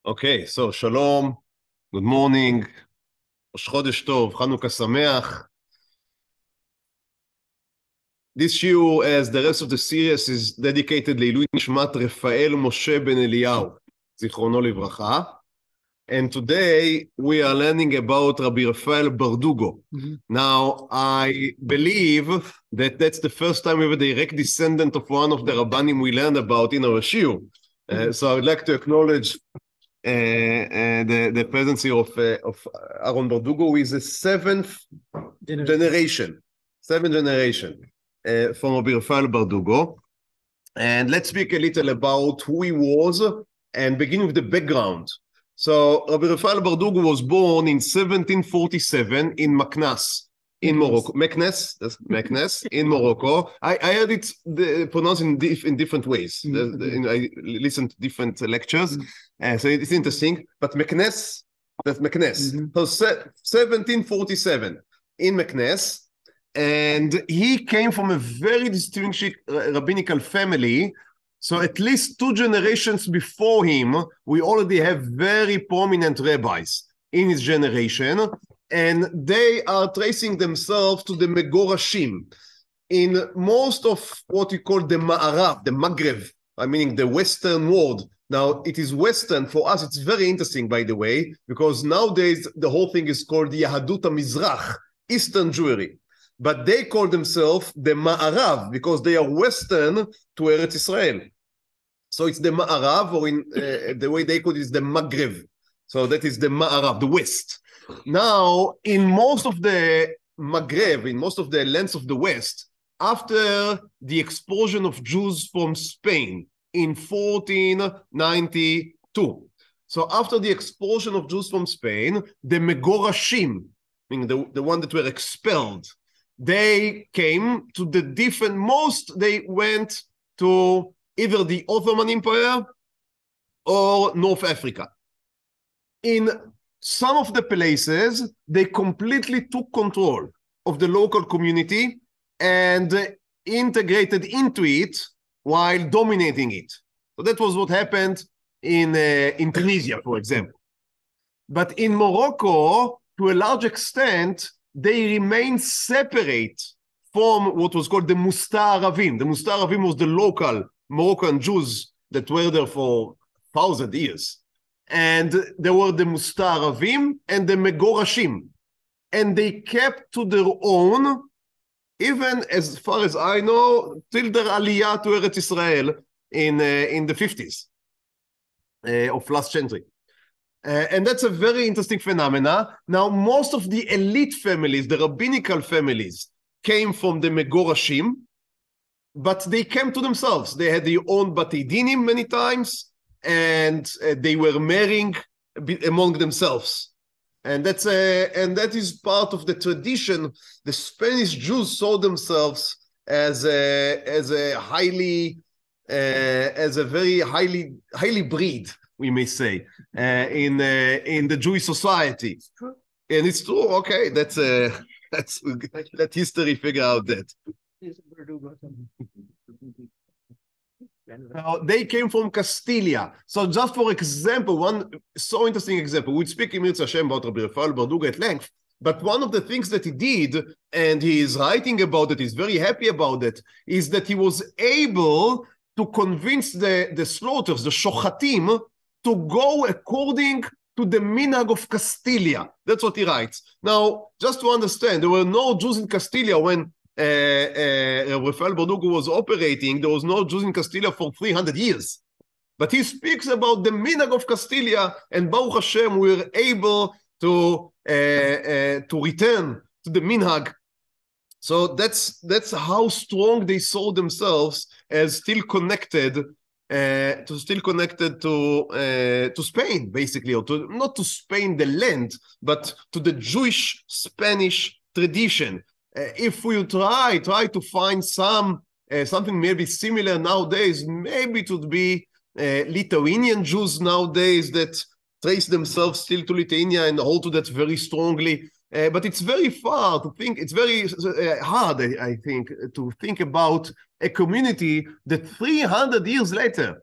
Okay, so shalom, good morning, ראש חודש טוב, חנוכה שמח. This shiur, as the rest of the series, is dedicated לעילוי נשמת רפאל משה בן אליהו, זיכרונו לברכה. And today we are learning about Rabbi Raphael Berdugo. Now, I believe that that's the first time we have a direct descendant of one of the Rabbanim we learned about in our shiur. So I would like to acknowledge the presence here of Aaron Berdugo, who is the seventh generation from Rabbi Raphael Berdugo. And let's speak a little about who he was and begin with the background. So Rabbi Raphael Berdugo was born in 1747 in Meknes, in Morocco. Meknes, in Morocco. I heard it pronounced in different ways. I listened to different lectures, so it's interesting. But Meknes, that's Meknes. So 1747 in Meknes, and he came from a very distinguished rabbinical family. So at least two generations before him, we already have very prominent rabbis in his generation, and they are tracing themselves to the Megorashim. In most of what we call the Ma'arab, the Maghreb, I mean the Western world. Now, it is Western. For us, it's very interesting, by the way, because nowadays the whole thing is called the Yahadut HaMizrach, Eastern Jewry. But they call themselves the Ma'arav because they are Western to Eretz Israel. So it's the Ma'arav, or in the way they call it is the Maghreb. So that is the Ma'arav, the West. Now, in most of the Maghreb, in most of the lands of the West, after the expulsion of Jews from Spain in 1492, so after the expulsion of Jews from Spain, the Megorashim, meaning the one that were expelled, they came to the different, they went to either the Ottoman Empire or North Africa. In some of the places, they completely took control of the local community and integrated into it while dominating it. So that was what happened in Tunisia, for example. But in Morocco, to a large extent, they remained separate from what was called the Musta-Aravim. The Musta-Aravim was the local Moroccan Jews that were there for 1,000 years. And there were the Musta-Aravim and the Megorashim. And they kept to their own, even as far as I know, till their aliyah to Eretz Israel in the 50s of last century. And that's a very interesting phenomena. Now, most of the elite families, the rabbinical families, came from the Megorashim, but they came to themselves. They had their own Batei Dinim many times, and they were marrying among themselves. And that is part of the tradition. The Spanish Jews saw themselves as a very highly breed, we may say, in the Jewish society. And it's true. Okay, let history figure out that. Now, they came from Castilla. So just for example, one so interesting example, we'd speak in Mirza Hashem about Rabbi Raphael Berdugo at length, but one of the things that he did, and he is writing about it, he's very happy about it, is that he was able to convince the slaughters, the shochatim, to go according to the minhag of Castilla. That's what he writes. Now, just to understand, there were no Jews in Castilla when Raphael Berdugo was operating. There was no Jews in Castilla for 300 years. But he speaks about the minhag of Castilla, and Baruch Hashem, we were able to return to the minhag. So that's how strong they saw themselves as still connected to Spain, basically, or not to Spain, the land, but to the Jewish Spanish tradition. If we try to find something maybe similar nowadays, maybe it would be Lithuanian Jews nowadays that trace themselves still to Lithuania and hold to that very strongly. But it's very far to think, it's very hard, I think, to think about a community that 300 years later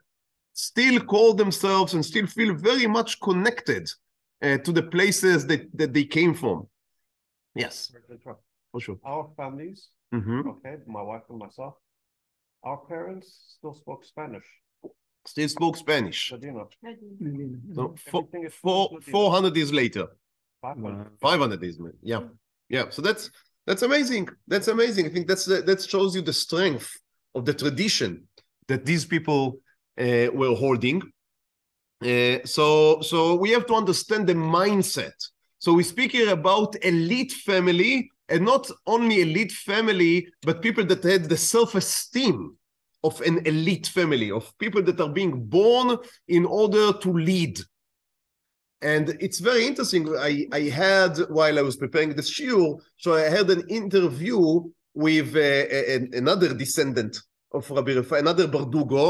still call themselves and still feel very much connected to the places that they came from. Yes, for sure. Our families, okay, my wife and myself, our parents still spoke Spanish. Still spoke Spanish. Ladino. So 400 years later. 500 years, yeah. Yeah, so that's amazing. That's amazing. I think that shows you the strength of the tradition that these people were holding. So we have to understand the mindset. So we speak here about elite family, and not only elite family, but people that had the self-esteem of an elite family, of people that are being born in order to lead. And it's very interesting. I had, while I was preparing this shiur, so I had an interview with another descendant of Rabbi Raphael, another Berdugo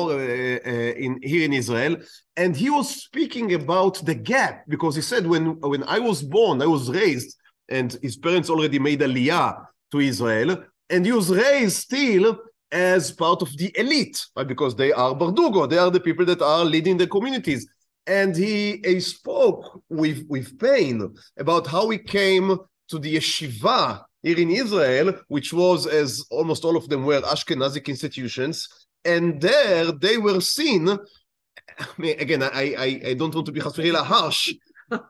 here in Israel, and he was speaking about the gap, because he said, when I was born, I was raised, and his parents already made Aliyah to Israel, and he was raised still as part of the elite, right? Because they are Berdugo, they are the people that are leading the communities. And he spoke with pain about how he came to the yeshiva here in Israel, which was, as almost all of them were, Ashkenazic institutions, and there they were seen, again, I don't want to be harsh,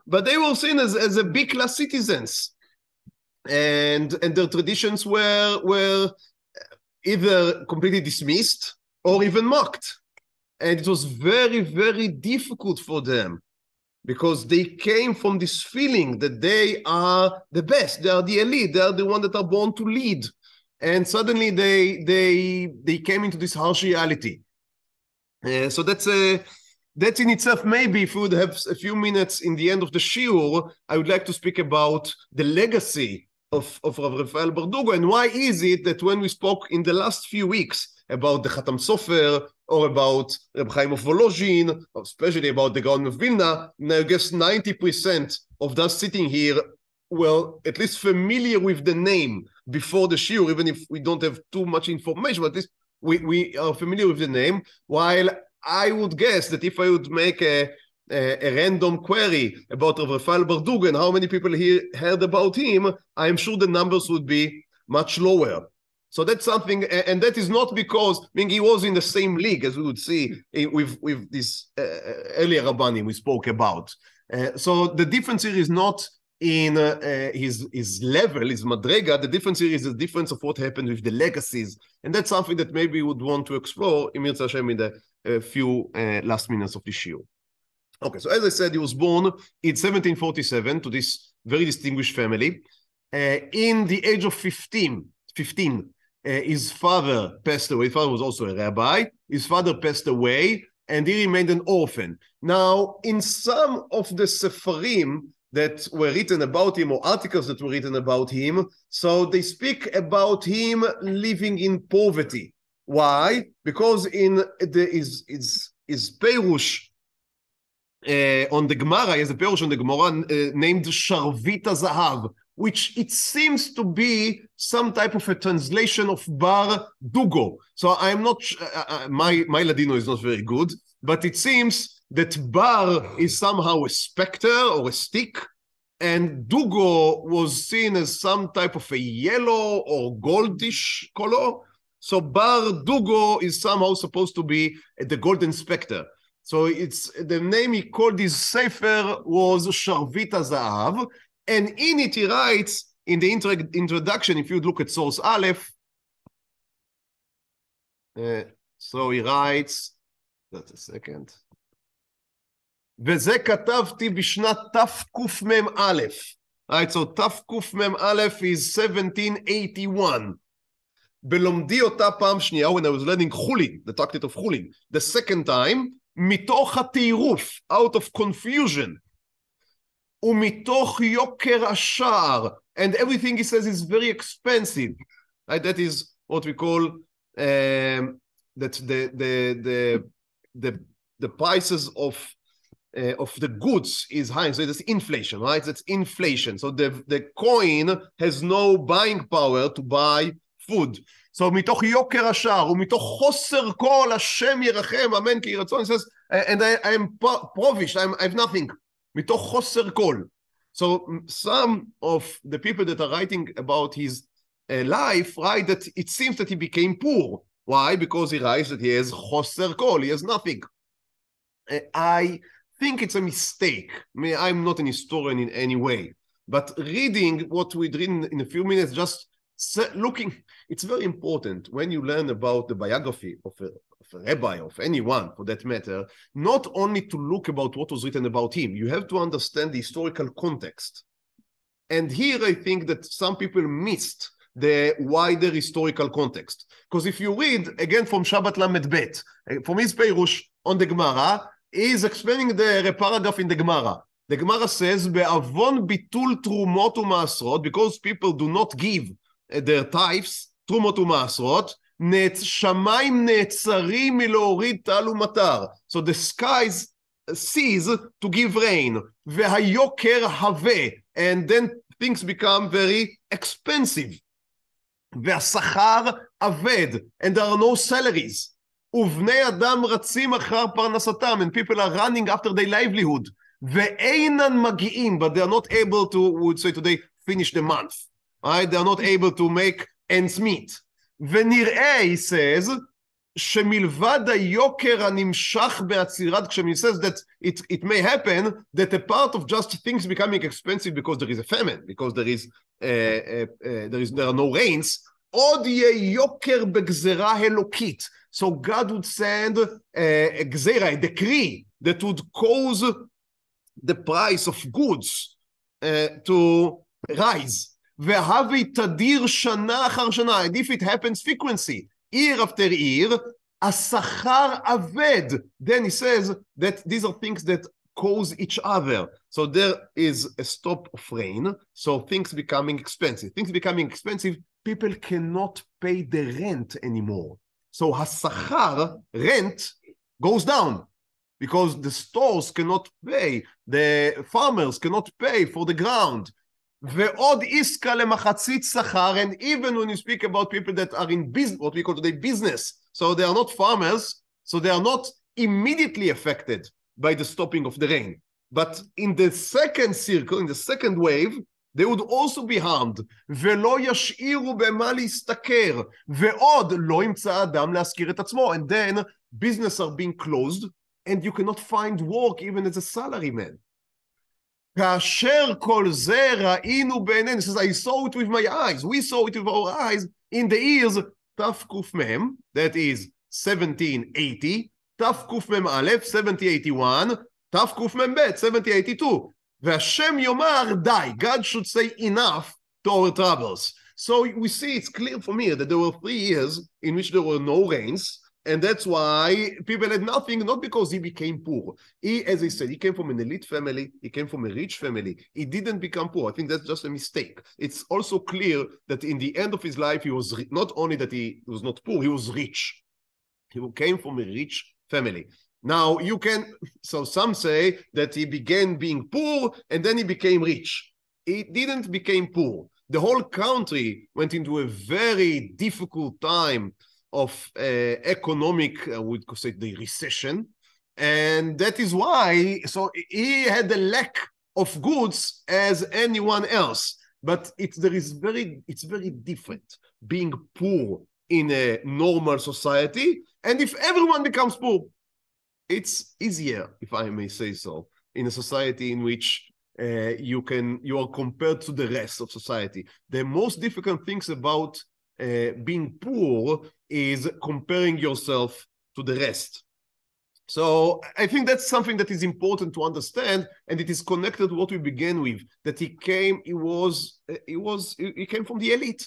but they were seen as a big class citizens, and their traditions were either completely dismissed or even mocked. And it was very, very difficult for them, because they came from this feeling that they are the best, they are the elite, they are the ones that are born to lead. And suddenly they came into this harsh reality. So that's in itself. Maybe if we would have a few minutes in the end of the shiur, I would like to speak about the legacy of Raphael Berdugo, and why is it that when we spoke in the last few weeks about the Khatam Sofer, or about Reb Chaim of Volozhin, or especially about the Gaon of Vilna, now I guess 90% of those sitting here were at least familiar with the name before the shiur, even if we don't have too much information, but at least we are familiar with the name. While I would guess that if I would make a random query about Raphael Berdugo and how many people here heard about him, I am sure the numbers would be much lower. So that's something, and that is not because, I mean, he was in the same league, as we would see with this earlier Rabbanim we spoke about. So the difference here is not in his level, his madrega. The difference here is the difference of what happened with the legacies, and that's something that maybe we would want to explore in Yirtzeh Hashem in the few last minutes of the shiur. Okay, so as I said, he was born in 1747 to this very distinguished family. In the age of 15, his father passed away. His father was also a rabbi. His father passed away, and he remained an orphan. Now, in some of the sefarim that were written about him, or articles that were written about him, so they speak about him living in poverty. Why? Because in his Perush on the Gemara, he has a Perush on the Gemara named Sharvit Zahav, which it seems to be some type of a translation of Berdugo. So I'm not, my Ladino is not very good, but it seems that Bar is somehow a specter or a stick, and Dugo was seen as some type of a yellow or goldish color. So Berdugo is somehow supposed to be the golden specter. So it's the name he called this sefer was Sharvit Zahav. And in it, he writes in the introduction, if you look at source Aleph, so he writes, just a second, וזה כתבתי בשנת תקמ"א. Right, so תקמ"א is 1781. בלמדי אותה פעם שנייה, when I was learning חולין, the tractate of חולין, the second time, מתוך הטירוף, out of confusion. ומתוך יוקר השער, and everything he says is very expensive. Right? That is what we call that the prices of the goods is high. So that's inflation, right? That's inflation. So the coin has no buying power to buy food. So מתוך יוקר השער, ומתוך חוסר כל השם ירחם, אמן כי רצון. He says, and I am provish, I have nothing. מתוך חוסר כל. So some of the people that are writing about his life write that it seems that he became poor. Why? Because he writes that he has חוסר כל, he has nothing. I think it's a mistake. I'm not an historian in any way. But reading what we read in a few minutes, just looking, it's very important when you learn about the biography of a rabbi, of anyone for that matter, not only to look about what was written about him, you have to understand the historical context. And here I think that some people missed the wider historical context. Because if you read, again from Shabbat Lamed Bet, from his Peirush on the Gemara, he is explaining the paragraph in the Gemara. The Gemara says, בעון ביטול תרומות ומעשרות, because people do not give their tithes, תרומות ומעשרות, שמים נעצרין מלהוריד טל ומטר. So the skies cease to give rain. והיוקר הווה. And then things become very expensive. והשכר אבד. And there are no salaries. ובני אדם רצים אחר פרנסתם. And people are running after their livelihood. ואינן מגיעים, but they are not able to, we would say today, finish the month. Right? They are not able to make ends meet. ונראה, he says, שמלבד היוקר הנמשך בעצירת, כשהוא says that it may happen that a part of just things becoming expensive because there is a famine, because there are no rains, עוד יהיה יוקר בגזרה אלוקית. So God would send a גזרה, a decree, that would cause the price of goods to rise. והווי תדיר שנה אחר שנה, and if it happens frequency, year after year, השכר אבד. Then he says that these are things that cause each other. So there is a stop of rain, so things becoming expensive. Things becoming expensive, people cannot pay the rent anymore. So השכר, rent, goes down. Because the stores cannot pay, the farmers cannot pay for the ground. ועוד עסקה למחצית שכר, and even when you speak about people that are in business, what we call today business, so they are not farmers, so they are not immediately affected by the stopping of the rain. But in the second circle, in the second wave, they would also be harmed. ולא ישאירו במה להשתכר, ועוד לא ימצא אדם להשכיר את עצמו. And then business are being closed, and you cannot find work even as a salaryman. כאשר כל זה ראינו בעינינו, says, I saw it with my eyes, we saw it with our eyes, in the years תקמ"ם, that is 1780, תקמ"א, 1781, תקמ"ב, 1782, והשם יאמר די, God should say enough to our troubles. So we see, it's clear from here that there were 3 years in which there were no rains, and that's why people had nothing, not because he became poor. He, as I said, he came from an elite family, he came from a rich family. He didn't become poor. I think that's just a mistake. It's also clear that in the end of his life, he was not only that he was not poor, he was rich. He came from a rich family. Now, you can, so some say that he began being poor and then he became rich. He didn't become poor. The whole country went into a very difficult time of economic, we could say the recession, and that is why, so he had a lack of goods as anyone else, but it's very different being poor in a normal society, and if everyone becomes poor, it's easier, if I may say so, in a society in which you are compared to the rest of society. The most difficult things about being poor is comparing yourself to the rest. So I think that's something that is important to understand, and it is connected to what we began with, that he came from the elite.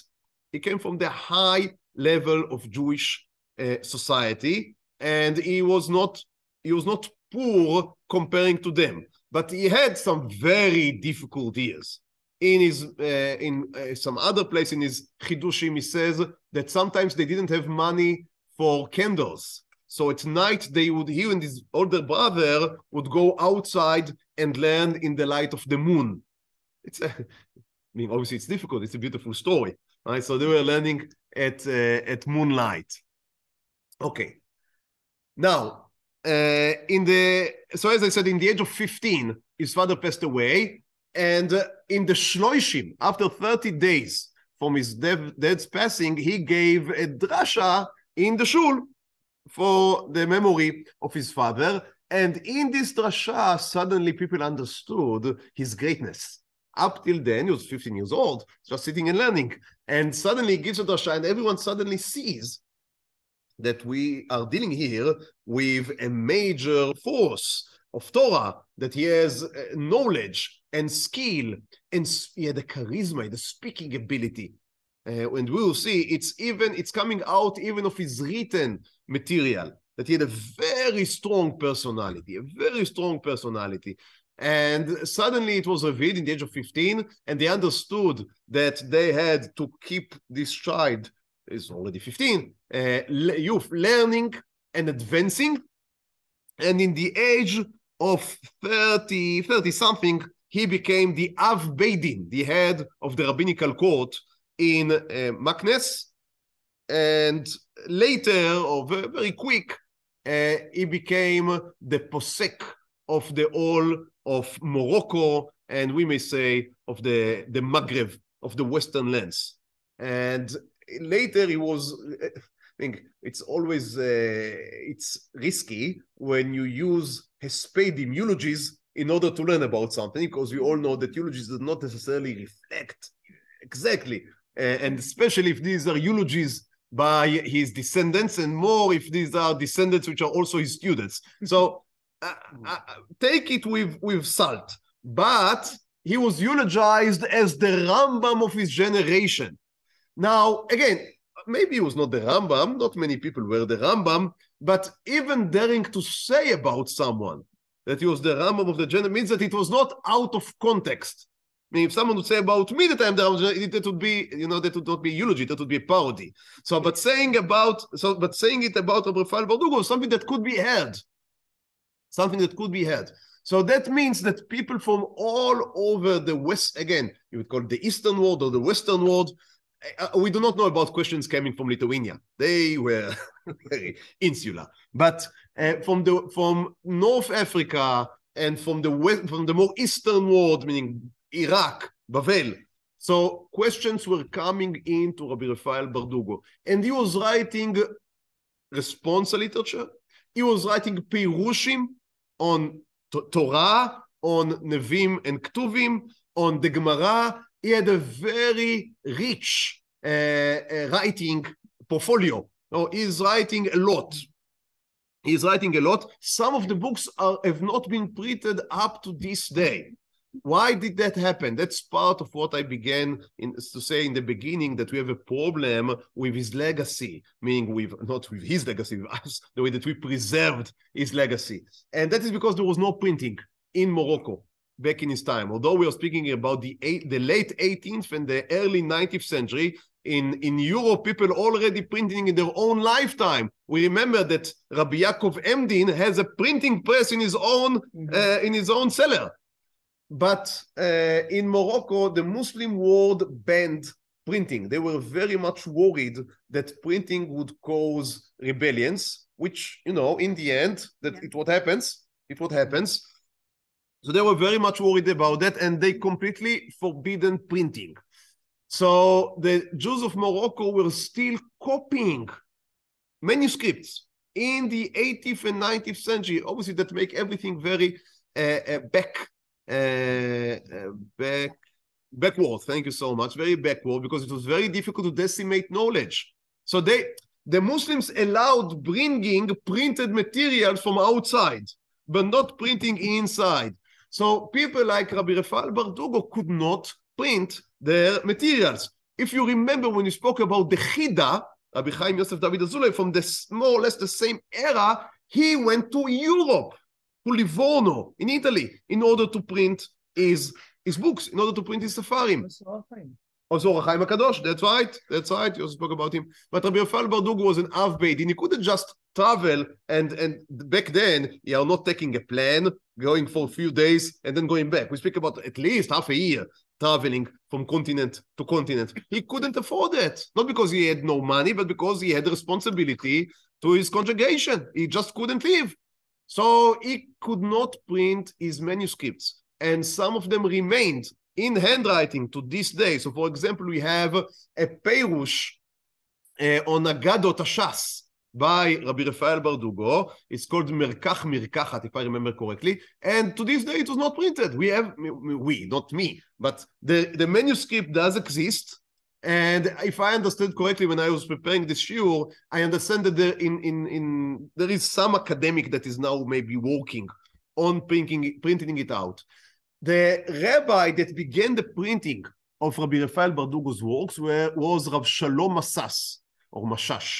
He came from the high level of Jewish society, and he was not poor comparing to them, but he had some very difficult years. In his some other place in his חידושים, he says that sometimes they didn't have money for candles. So at night he and his older brother would go outside and learn in the light of the moon. Obviously it's difficult. It's a beautiful story, right? So they were learning at moonlight. Okay. Now, so as I said, in the age of 15, his father passed away, and in the Shloishim, after 30 days from his dad's passing, he gave a drasha in the shul for the memory of his father. And in this drasha, suddenly people understood his greatness. Up till then, he was 15 years old, just sitting and learning. And suddenly he gives a drasha, and everyone suddenly sees that we are dealing here with a major force of Torah, that he has knowledge and skill, and he had the charisma, the speaking ability. And we will see it's coming out even of his written material, that he had a very strong personality, And suddenly it was revealed in the age of 15, and they understood that they had to keep this child, is already 15, youth, learning and advancing. And in the age of 30 something, he became the Av Beidin, the head of the rabbinical court in Maknes. And later, or very quick, he became the posek of the whole of Morocco, and we may say of the Maghreb, of the Western lands. And later he was, I think it's always, it's risky when you use Hespedim eulogies in order to learn about something, because we all know that eulogies do not necessarily reflect exactly, and especially if these are eulogies by his descendants, and more if these are descendants which are also his students. So take it with salt. But he was eulogized as the Rambam of his generation. Now, again, maybe he was not the Rambam, not many people were the Rambam, but even daring to say about someone that he was the Rambam of the generation means that it was not out of context. I mean, if someone would say about me that I'm the Rambam, that would be, that would not be a eulogy, that would be a parody. But saying it about Raphael Berdugo was something that could be heard. So that means that people from all over the West, again, you would call it the Eastern world or the Western world, we do not know about questions coming from Lithuania. They were very insular. But from North Africa and from the more Eastern world, meaning Iraq, Babel, so questions were coming into Rabbi Raphael Berdugo. And he was writing responsa literature. He was writing pirushim on Torah, on Nevim and Ktuvim, on the Gemara. He had a very rich writing portfolio. He's writing a lot. Some of the books have not been printed up to this day. Why did that happen? That's part of what I began to say in the beginning, that we have a problem with his legacy, meaning not with his legacy, with us, the way that we preserved his legacy. And that is because there was no printing in Morocco back in his time. Although we are speaking about the late 18th and the early 19th century, in Europe, people already printing in their own lifetime. We remember that Rabbi Yaakov Emdin has a printing press in his own cellar. But in Morocco, the Muslim world banned printing. They were very much worried that printing would cause rebellions, which, in the end, it what happens. So they were very much worried about that, and they completely forbidden printing. So the Jews of Morocco were still copying manuscripts in the 18th and 19th century. Obviously, that make everything very backward. Thank you so much. Very backward, because it was very difficult to decimate knowledge. So the Muslims allowed bringing printed materials from outside, but not printing inside. So people like Rabbi Raphael Berdugo could not print their materials. If you remember when you spoke about the Chida, Rabbi Chaim Yosef David Azulay, from this more or less the same era, he went to Europe, to Livorno in Italy, in order to print his books, in order to print his Sefarim. Also Rachel Kadosh, that's right, you spoke about him. But Rabbi Raphael Berdugo was an א-להית, and he couldn't just travel, and back then, you are not taking a plan, going for a few days, and then going back. We speak about at least half a year traveling from continent to continent. He couldn't afford that, not because he had no money, but because he had responsibility to his congregation. He just couldn't live. So he could not print his manuscripts, and some of them remained in handwriting to this day. So for example, we have a Perush on Agadot Ashas by Rabbi Raphael Berdugo. It's called Merkach Mirkachat, if I remember correctly. And to this day, it was not printed. Not me, but the manuscript does exist. And if I understood correctly when I was preparing this shiur, I understand that there is some academic that is now maybe working on printing it out. The rabbi that began the printing of Rabbi Raphael Berdugo's works was Rav Shalom Masas, or Mashash.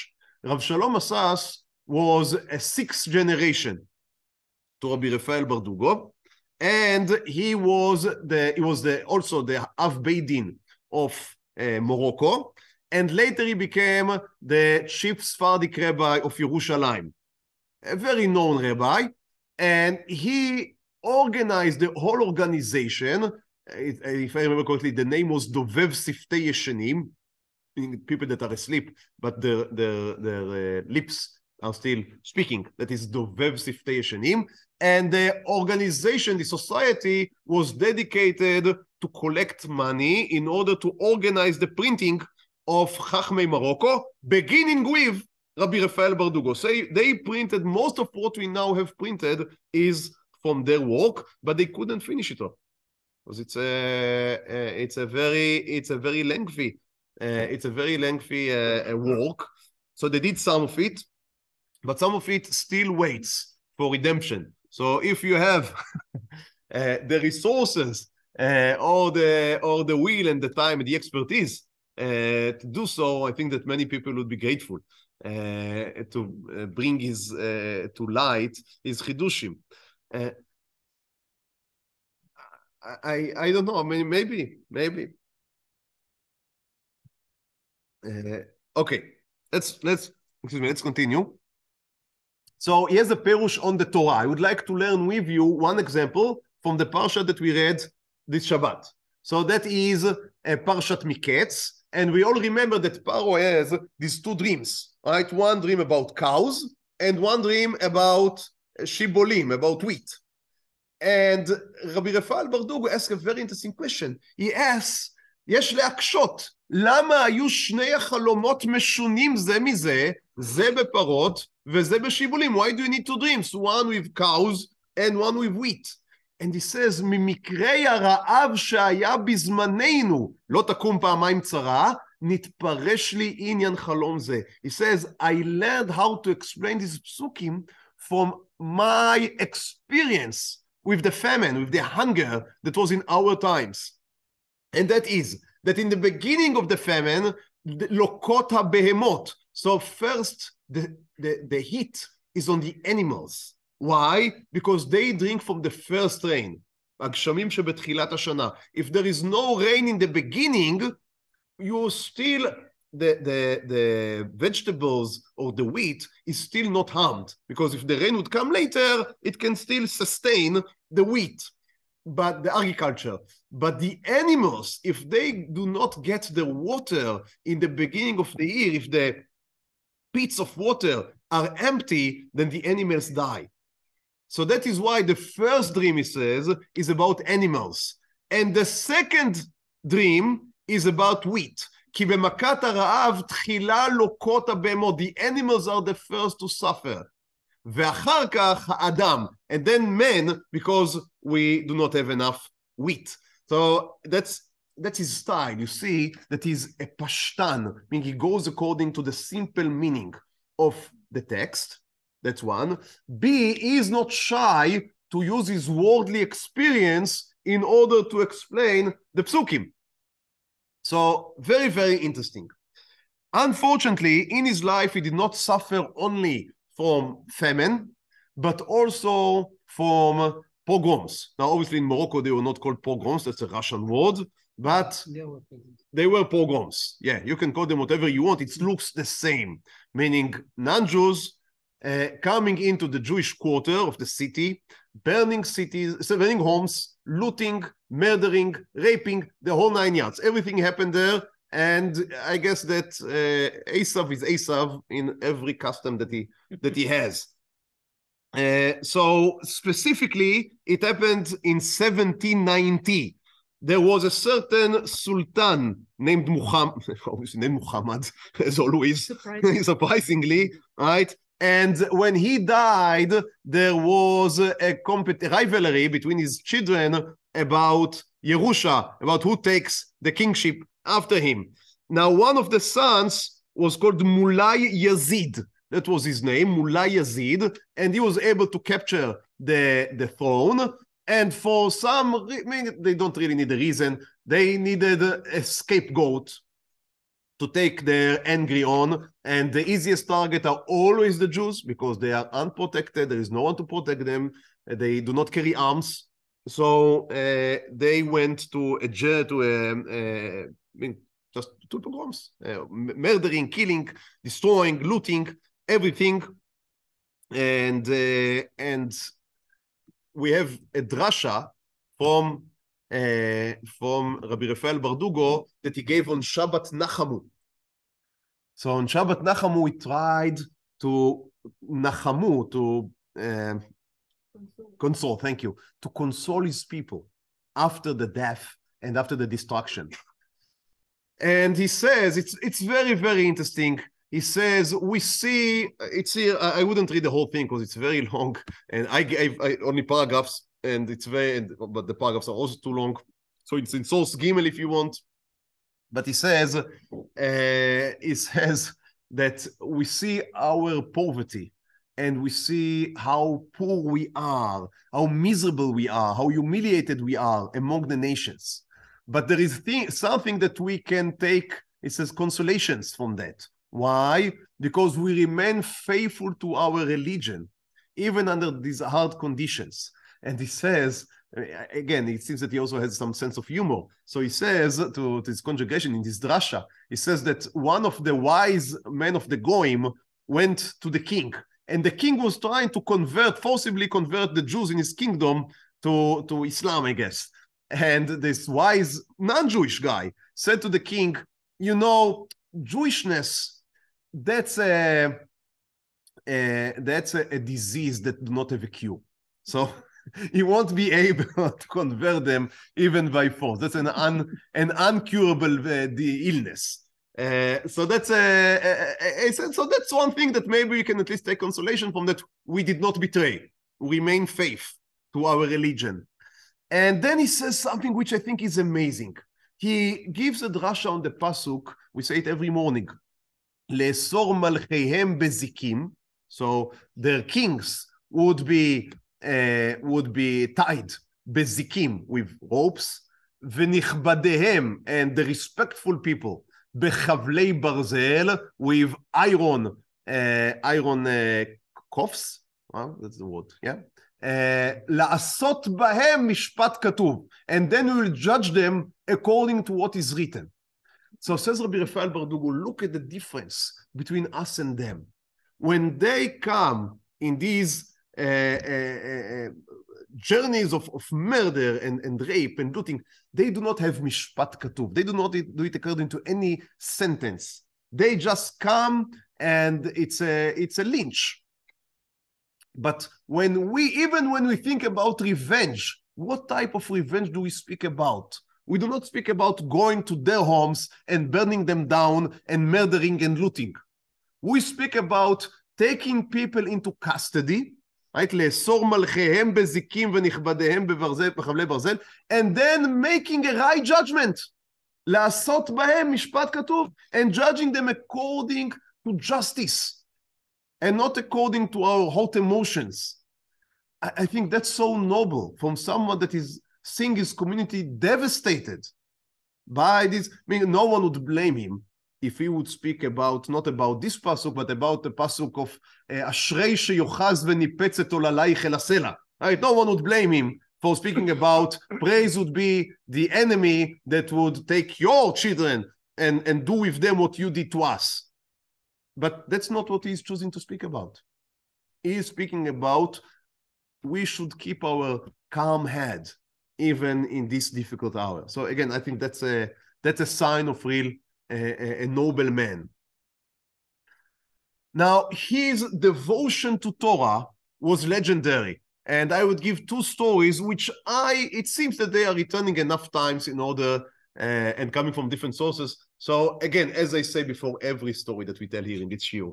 Rav Shalom Masas was a sixth generation to Rabbi Raphael Berdugo, and he was also the א-להית Din of Morocco, and later he became the chief Sephardic rabbi of Yerushalayim, a very known rabbi, and he organized the whole organization. If I remember correctly, the name was Dovev Siftei Yeshenim, meaning people that are asleep, but their lips are still speaking. That is Dovev Siftei Yeshenim. And the organization, the society, was dedicated to collect money in order to organize the printing of Chachmei Morocco, beginning with Rabbi Raphael Berdugo. So they printed, most of what we now have printed is from their work, but they couldn't finish it all because it's a very lengthy work. So they did some of it, but some of it still waits for redemption. So if you have the resources or the will and the time and the expertise to do so, I think that many people would be grateful to bring to light his חידושים. I don't know. I mean, maybe. Okay, let's continue. So he has a perush on the Torah. I would like to learn with you one example from the parsha that we read this Shabbat. So that is a parshat Miketz, and we all remember that Paro has these two dreams, right? One dream about cows and one dream about shibolim, about wheat. And Rabbi Raphael Berdugo asked a very interesting question. He asks, יש להקשות, למה היו שני החלומות משונים זה מזה, זה בפרות וזה בשיבולים? Why do you need two dreams? One with cows and one with wheat. And he says, ממקרי הרעב שהיה בזמננו, לא תקום פעמיים צרה, נתפרש לי עניין חלום זה. He says, I learned how to explain these psukim from my experience with the famine, with the hunger that was in our times. And that is, that in the beginning of the famine, lokot ha-behemot. So first, the heat is on the animals. Why? Because they drink from the first rain. הגשמים שבתחילת השנה. If there is no rain in the beginning, you still, the vegetables or the wheat is still not harmed, because if the rain would come later, it can still sustain the wheat, but the agriculture. But the animals, if they do not get the water in the beginning of the year, if the pits of water are empty, then the animals die. So that is why the first dream, he says, is about animals. And the second dream is about wheat. כי במכת הרעב תחילה לוקות הבהמות. The animals are the first to suffer. ואחר כך האדם. And then men, because we do not have enough wheat. So that's his style. You see that he's a pashtan, meaning he goes according to the simple meaning of the text. That's one. B, he is not shy to use his worldly experience in order to explain the psukim. So very, very interesting. Unfortunately, in his life, he did not suffer only from famine, but also from pogroms. Now, obviously, in Morocco, they were not called pogroms. That's a Russian word. but they were pogroms. Yeah, you can call them whatever you want. It looks the same, meaning non-Jews coming into the Jewish quarter of the city, burning cities, burning homes, looting, murdering, raping, the whole 9 yards. Everything happened there, and I guess that Esav is Esav in every custom that he has. So specifically, it happened in 1790. There was a certain sultan named Muhammad, obviously named Muhammad, as always, surprisingly, right? And when he died, there was a rivalry between his children about Yerusha, about who takes the kingship after him. Now, one of the sons was called Mulai Yazid. That was his name, Mulai Yazid, and he was able to capture the throne. And for some, they don't really need a reason, they needed a scapegoat to take their angry on, and the easiest target are always the Jews because they are unprotected. There is no one to protect them. They do not carry arms, so they went to just two pogroms, murdering, killing, destroying, looting, everything, and we have a drasha from Rabbi Raphael Berdugo that he gave on Shabbat Nachamu. So on Shabbat Nachamu, he tried to console, thank you, to console his people after the death and after the destruction. And he says, it's very, very interesting. He says, we see, it's here, I wouldn't read the whole thing because it's very long, and I gave only paragraphs, and but the paragraphs are also too long. So it's in source Gimel if you want. But he says that we see our poverty, and we see how poor we are, how miserable we are, how humiliated we are among the nations. But there is something that we can take, it says, consolations from that. Why? Because we remain faithful to our religion, even under these hard conditions. And he says, again, it seems that he also has some sense of humor. So he says to his congregation in this drasha, he says that one of the wise men of the Goyim went to the king, and the king was trying to forcibly convert the Jews in his kingdom to Islam, I guess. And this wise non-Jewish guy said to the king, you know, Jewishness, that's a disease that do not have a cure. So you won't be able to convert them even by force. That's an uncurable illness. So that's one thing that maybe we can at least take consolation from, that we did not betray. We remain faith to our religion. And then he says something which I think is amazing. He gives a drasha on the pasuk. We say it every morning. לאסור מלכיהם בזיקים, so their kings would be tied בזיקים with ropes, ונכבדיהם, and the respectful people, בחבלי ברזל with iron cuffs, that's the word, yeah, לעשות בהם משפט כתוב, and then we will judge them according to what is written. So says Rabbi Raphael Berdugo, look at the difference between us and them. When they come in these journeys of murder and rape and looting, they do not have mishpat katuv. They do not do it according to any sentence. They just come and it's a lynch. But even when we think about revenge, what type of revenge do we speak about? We do not speak about going to their homes and burning them down and murdering and looting. We speak about taking people into custody, right? לאסור מלכיהם בזיקים ונכבדיהם בחבלי ברזל, and then making a right judgment. לעשות בהם משפט כתוב, and judging them according to justice, and not according to our hot emotions. I think that's so noble from someone that is seeing his community devastated by this. I mean, no one would blame him if he would speak about, not about this pasuk, but about the pasuk of Ashrei sheyochez v'nipetz et olalayich el hasela. Right? No one would blame him for speaking about praise would be the enemy that would take your children and do with them what you did to us. But that's not what he's choosing to speak about. He is speaking about we should keep our calm head even in this difficult hour. So again, I think that's a sign of real a noble man. Now, his devotion to Torah was legendary. And I would give two stories, which it seems that they are returning enough times in order and coming from different sources. So again, as I say before, every story that we tell here in this shiur,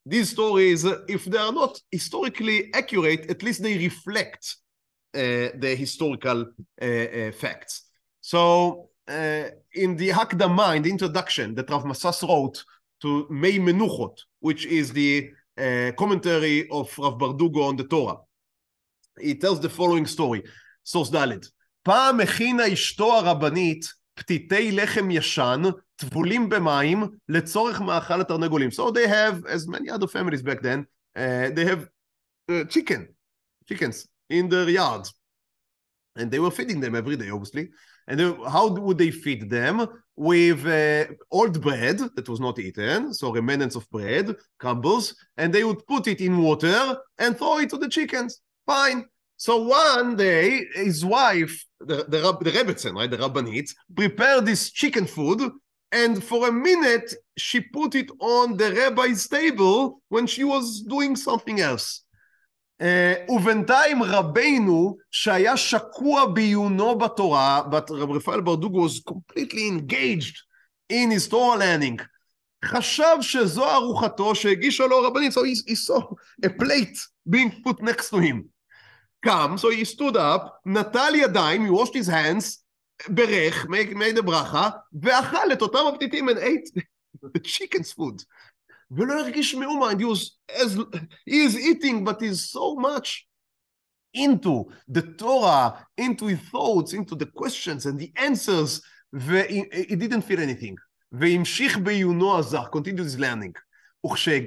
these stories, if they are not historically accurate, at least they reflect the historical facts. So in the Hakdama, in the introduction that Rav Masas wrote to Mei Menuchot, which is the commentary of Rav Berdugo on the Torah, he tells the following story, סוס ד' פעם הכינה אשתו הרבנית פתיתי לחם ישן טבולים במים לצורך מאכל התרנגולים. So they have, as many other families back then, they have chickens in their yard. And they were feeding them every day, obviously. And how would they feed them? With old bread that was not eaten, so remnants of bread, crumbles, and they would put it in water and throw it to the chickens. Fine. So one day, his wife, the Rebbetzin, right, the Rabbanit, prepared this chicken food, and for a minute, she put it on the rabbi's table when she was doing something else. ובינתיים רבינו שהיה שקוע בעיונו בתורה, but Rabbi Raphael Berdugo was completely engaged in his Torah learning. חשב שזו ארוחתו שהגישה לו הרבנית, so he saw a plate being put next to him. Come, so he stood up, נטל ידיים, he washed his hands, ברך, made a bracha, ואכל את אותם הפתיתים and ate the chicken's food. ולא הרגיש מאומה, and he is eating, but he's so much into the Torah, into his thoughts, into the questions and the answers, he didn't feel anything. והמשיך בעיונו הזך, continued his learning.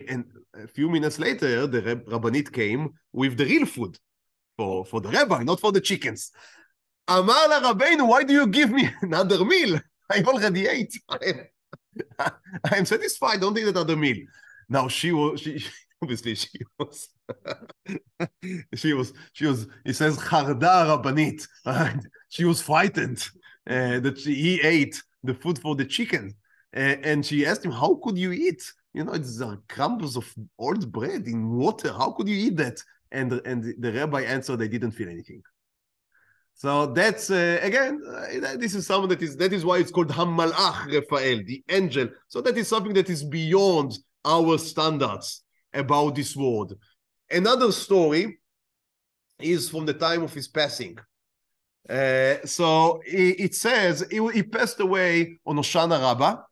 and a few minutes later, the Rabbanit came with the real food, for the rabbi, not for the chickens. אמר לרבנו, why do you give me another meal? I already ate. I am satisfied, don't need another meal. Now she was, he says, חרדה רבנית. She was frightened that he ate the food for the chicken. And she asked him, how could you eat? You know, it's crumbles of old bread in water. How could you eat that? And the rabbi answered, they didn't feel anything. So that's, again, this is something that is why it's called Hamalach Raphael, the angel. So that is something that is beyond our standards about this world. Another story is from the time of his passing. So it says he passed away on Hoshana Rabbah,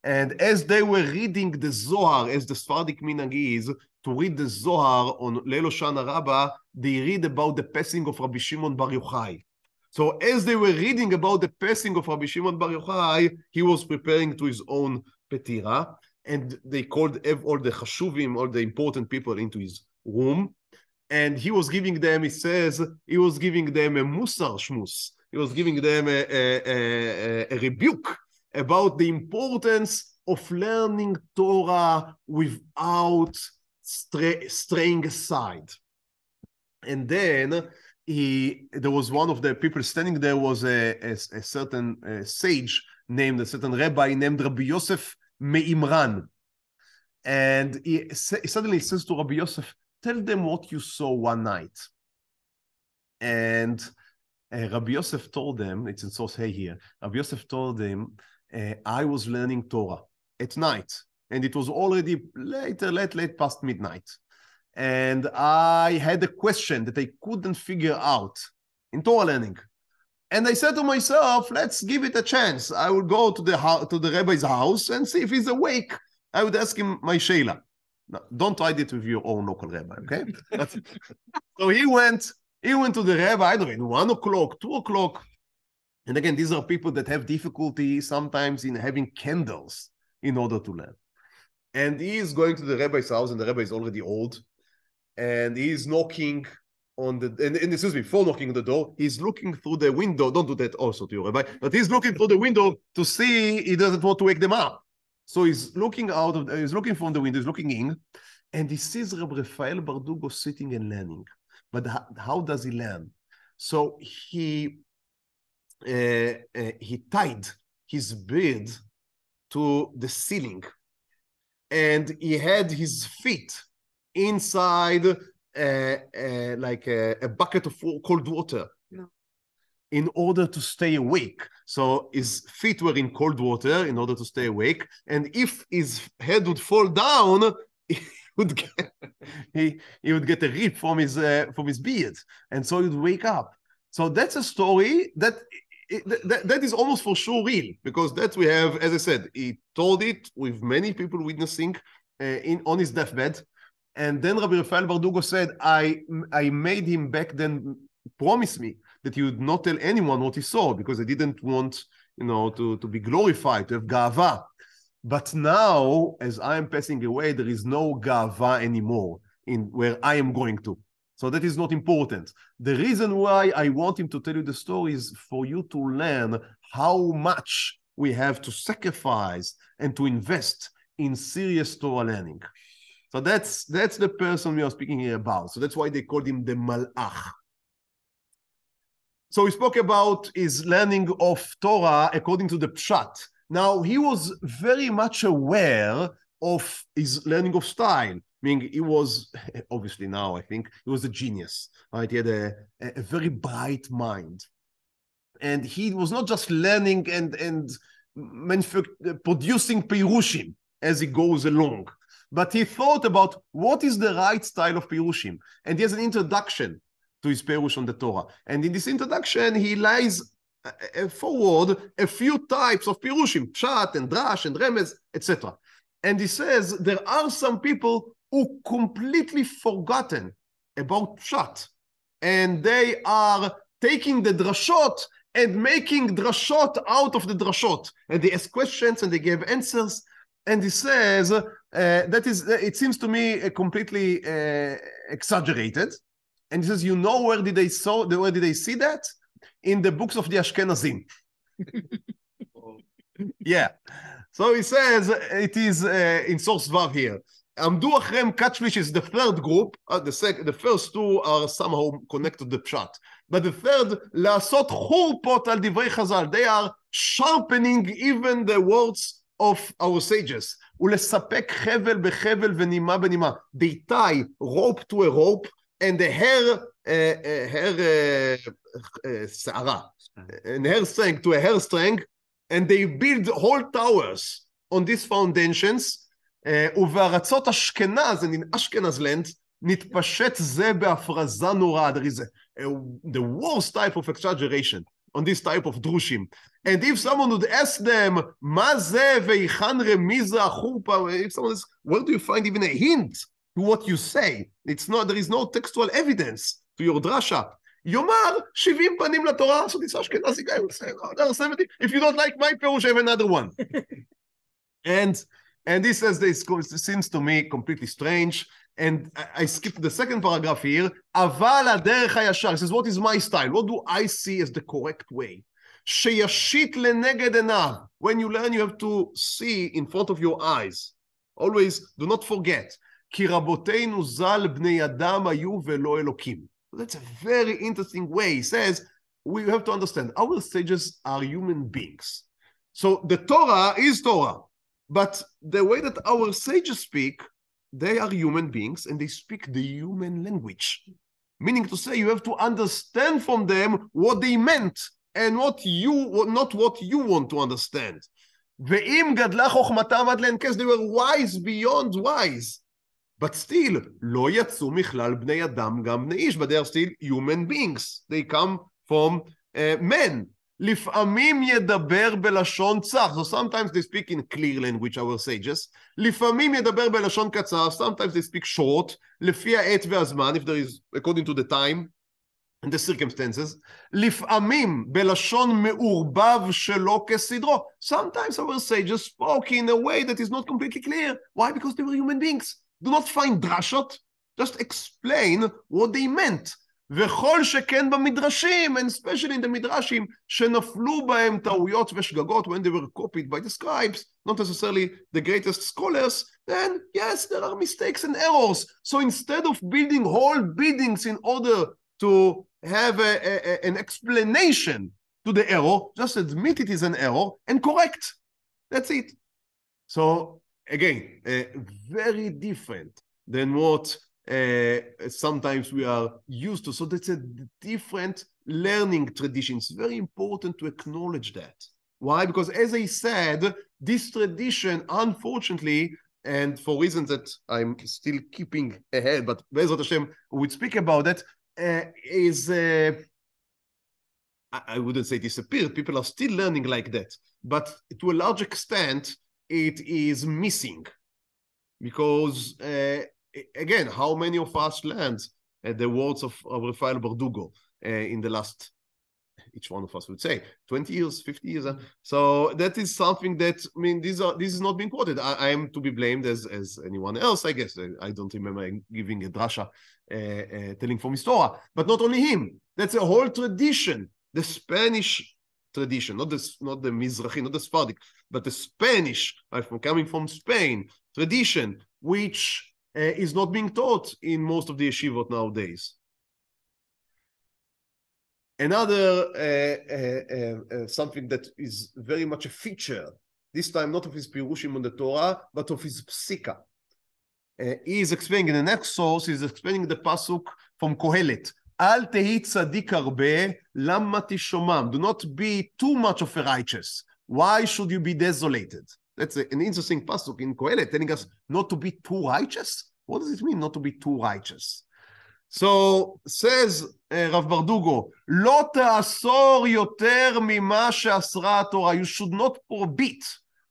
and as they were reading the Zohar, as the Sephardic minhag is, to read the Zohar on Leil Hoshana Rabbah, they read about the passing of Rabbi Shimon Bar Yochai. So as they were reading about the passing of Rabbi Shimon Bar Yochai, he was preparing to his own petira, and they called all the chashuvim, all the important people into his room, and he was giving them, he says, he was giving them a musar shmus. He was giving them a rebuke about the importance of learning Torah without straying aside. And then there was one of the people standing there was a certain sage named, a certain rabbi named Rabbi Yosef Me'imran. And he suddenly says to Rabbi Yosef, tell them what you saw one night. And Rabbi Yosef told them, it's in source Hey here, Rabbi Yosef told them, I was learning Torah at night. And it was already late past midnight. And I had a question that I couldn't figure out in Torah learning. And I said to myself, let's give it a chance. I will go to the rabbi's house and see if he's awake. I would ask him my sheila. No, don't try it with your own local rabbi, okay? So he went to the rabbi, I don't know, 1 o'clock, 2 o'clock. And again, these are people that have difficulty sometimes in having candles in order to learn. And he is going to the rabbi's house, and the rabbi is already old. And he is knocking, on the, and excuse me, before knocking on the door, he's looking through the window. Don't do that also to your rabbi, but he's looking through the window to see he doesn't want to wake them up. So he's looking he's looking from the window, he's looking in, and he sees Rabbi Raphael Berdugo sitting and learning. But how does he learn? So he tied his beard to the ceiling, and he had his feet inside like a bucket of cold water in order to stay awake. So his feet were in cold water in order to stay awake, and if his head would fall down, he would get a rip from his beard, and so he would wake up. So that's a story that is almost for sure real, because that we have, as I said, he told it with many people witnessing on his deathbed. And then Rabbi Raphael Berdugo said, I made him back then promise me that he would not tell anyone what he saw, because I didn't want, to be glorified, to have ga'ava. But now, as I am passing away, there is no ga'ava anymore in where I am going to. So that is not important. The reason why I want him to tell you the story is for you to learn how much we have to sacrifice and to invest in serious Torah learning. So that's the person we are speaking here about. So that's why they called him the Malach. So we spoke about his learning of Torah according to the Pshat. Now, he was very much aware of his learning of style. Meaning he was, obviously now I think, he was a genius. Right? He had a very bright mind. And he was not just learning and producing Pirushim as he goes along, but he thought about what is the right style of Pirushim. And he has an introduction to his Pirush on the Torah. And in this introduction, he lays forward a few types of Pirushim, Pshat and Drash and Remez, etc. And he says there are some people who completely forgotten about Pshat. And they are taking the drashot and making drashot out of the drashot. And they ask questions and they give answers. And he says, it seems to me completely exaggerated. And he says, where did they see that? In the books of the Ashkenazim. Yeah. So he says, it is in source Vav here. עמדו אחריהם קאצ'ליש is the third group, the first two are somehow connected to the pshat, but the third, לעשות חורפות על דברי חז"ל, they are sharpening even the words of our sages, ולספק חבל בחבל ונימה בנימה, they tie rope to a rope and the hair שערה, and hair string to a hair string, and they build whole towers on these foundations, ובארצות אשכנז, and in Ashkenaz land, נתפשט זה בהפרזה נוראה. There is the worst type of exaggeration on this type of drushim. And if someone would ask them, מה זה והיכן רמיזה החורפה, if someone asks, where do you find even a hint to what you say? There is no textual evidence to your drasha. יאמר 70 פנים לתורה, so this Ashkenazi guy will say, there are 70. If you don't like my perush, I have another one. And this says this seems to me completely strange. And I skipped the second paragraph here. אבל הדרך הישר. He says, what is my style? What do I see as the correct way? שישית לנגד עיניו. When you learn, you have to see in front of your eyes. Always, do not forget. כי רבותינו ז"ל בני אדם היו ולא אלוקים. That's a very interesting way. He says, we have to understand, our sages are human beings. So the Torah is Torah. But the way that our sages speak, they are human beings and they speak the human language. Meaning to say, you have to understand from them what they meant and not what you want to understand. ואם גדלה חוכמתם עד לאין קץ, they were wise beyond wise. But still, לא יצאו מכלל בני אדם גם בני איש, but they are still human beings. They come from men. לפעמים ידבר בלשון צח. So sometimes they speak in clear language, our sages. לפעמים ידבר בלשון קצר. Sometimes they speak short. לפי העת והזמן, if there is, according to the time and the circumstances. לפעמים בלשון מעורבב שלא כסדרו. Sometimes our sages spoke in a way that is not completely clear. Why? Because they were human beings. Do not find drashot. Just explain what they meant. וכל שכן במדרשים, and especially in the מדרשים, שנפלו בהם טעויות ושגגות, when they were copied by the scribes, not necessarily the greatest scholars, then yes, there are mistakes and errors. So instead of building whole buildings in order to have an explanation to the error, just admit it is an error and correct. That's it. So again, very different than what sometimes we are used to. So that's a different learning tradition. It's very important to acknowledge that. Why? Because as I said, this tradition, unfortunately, and for reasons that I'm still keeping ahead, but Bezrat Hashem would speak about it, is, I wouldn't say disappeared. People are still learning like that. But to a large extent, it is missing. Because, again, how many of us learned the words of Raphael Berdugo in the last, each one of us would say, 20 years, 50 years. So that is something that, I mean, this is not being quoted. I am to be blamed as anyone else, I guess. I don't remember giving a drasha telling from his Torah. But not only him. That's a whole tradition. The Spanish tradition, not the Mizrahi, not the Sephardic, but the Spanish, coming from Spain, tradition, which is not being taught in most of the yeshivot nowadays. Another something that is very much a feature, this time not of his pirushim on the Torah, but of his psika. He is explaining in the next source, he is explaining the pasuk from Kohelet. א-להית צדיק הרבה, למה תשומם? Do not be too much of a righteous. Why should you be desolated? That's an interesting pasuk in Kohelet, telling us not to be too righteous. What does it mean, not to be too righteous? So, says Rav Berdugo, לא תאסור יותר ממה שאסרה התורה. You should not forbid